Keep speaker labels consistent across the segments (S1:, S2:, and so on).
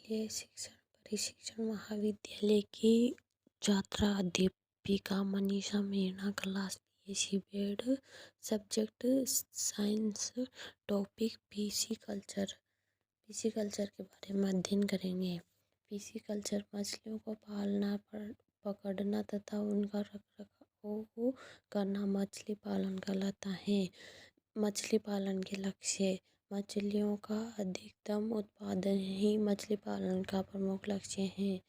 S1: राष्ट्रीय शिक्षण प्रशिक्षण महाविद्यालय की छात्रा अध्यापिका Manisha Meena class BSc BEd subject science topic pisciculture के बारे में अध्ययन करेंगे। पीसी कल्चर मछलियों को पालना पकड़ना तथा उनका रखरखाव करना मछली पालन कहलाता है। मछली पालन के लक्ष्य। मछलियों का अधिकतम उत्पादन ही मछली पालन का प्रमुख लक्ष्य है।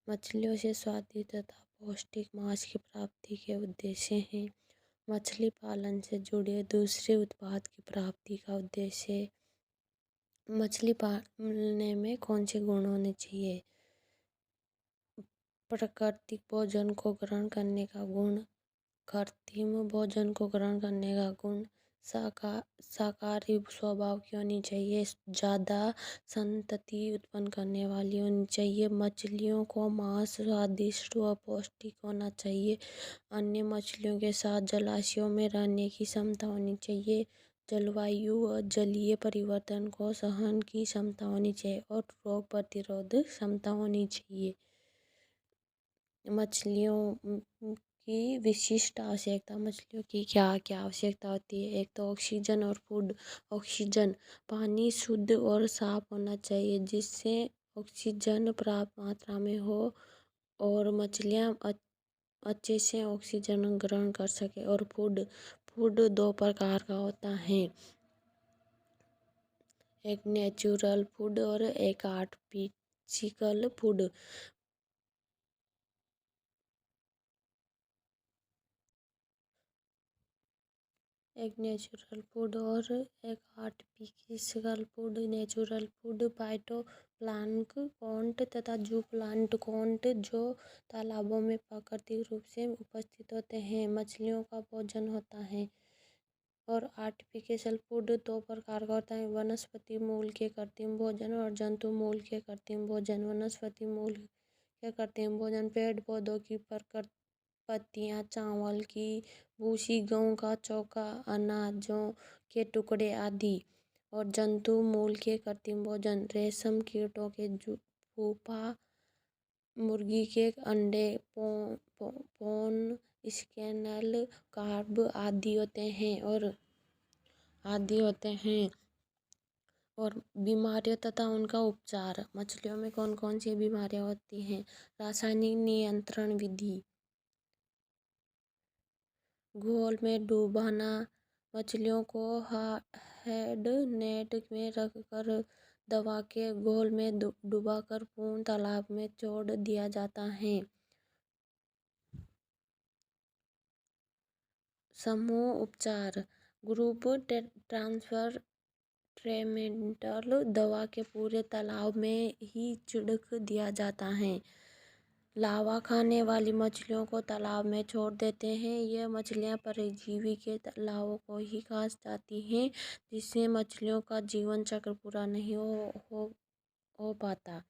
S1: मछलियों से स्वादिष्ट तथा पौष्टिक मांस की प्राप्ति के उद्देश्य हैं। मछली पालन से जुड़े दूसरे उत्पाद की प्राप्ति का उद्देश्य। मछली पालने में कौन से गुण होने चाहिए? प्राकृतिक भोजन को ग्रहण करने का गुण, कृत्रिम भोजन को ग्रहण करने का गुण, शाकाहारी स्वभाव की होनी चाहिए, ज़्यादा संतति उत्पन्न करने वाली होनी चाहिए। मछलियों को मांस स्वादिष्ट व पौष्टिक होना चाहिए। अन्य मछलियों के साथ जलाशयों में रहने की क्षमता होनी चाहिए। जलवायु व जलीय परिवर्तन को सहन की क्षमता होनी चाहिए और रोग प्रतिरोधक क्षमता होनी चाहिए। मछलियों की विशिष्ट आवश्यकता। मछलियों की क्या क्या आवश्यकता होती है? एक तो ऑक्सीजन और फूड। ऑक्सीजन, पानी शुद्ध और साफ होना चाहिए जिससे ऑक्सीजन पर्याप्त मात्रा में हो और मछलियाँ अच्छे से ऑक्सीजन ग्रहण कर सके। और फूड, फूड दो प्रकार का होता है, एक नेचुरल फूड और एक आर्टिफिशियल फूड। एक नेचुरल फूड और एक artificial food. Natural food phytoplankton तथा जूप्लैंक्टन जो तालाबों में प्राकृतिक रूप से उपस्थित होते हैं, मछलियों का भोजन होता है। और आर्टिफिशियल फूड दो प्रकार का होता है, वनस्पति मूल के कृत्रिम भोजन और जंतु मूल के कृत्रिम भोजन। वनस्पति मूल के कृत्रिम भोजन पेड़ पौधों की पत्तियाँ, चावल की भूसी, गेहूं का चोखा, अनाजों के टुकड़े आदि। और जंतु मूल के कृत्रिम भोजन रेशम कीटों के पुपा, मुर्गी के अंडे, पोन, स्केनल, कार्ब आदि होते हैं। और बीमारियों तथा उनका उपचार। मछलियों में कौन कौन सी बीमारियां होती हैं? रासायनिक नियंत्रण विधि, घोल में डुबाना, मछलियों को हेड नेट में रखकर दवा के घोल में डुबाकर पूर्ण तालाब में छोड़ दिया जाता है। समूह उपचार, ग्रुप ट्रांसफर ट्रीटमेंट दवा के पूरे तालाब में ही छिड़क दिया जाता है। लावा खाने वाली मछलियों को तालाब में छोड़ देते हैं। यह मछलियां परजीवी के लावों को ही खा जाती हैं जिससे मछलियों का जीवन चक्र पूरा नहीं हो पाता।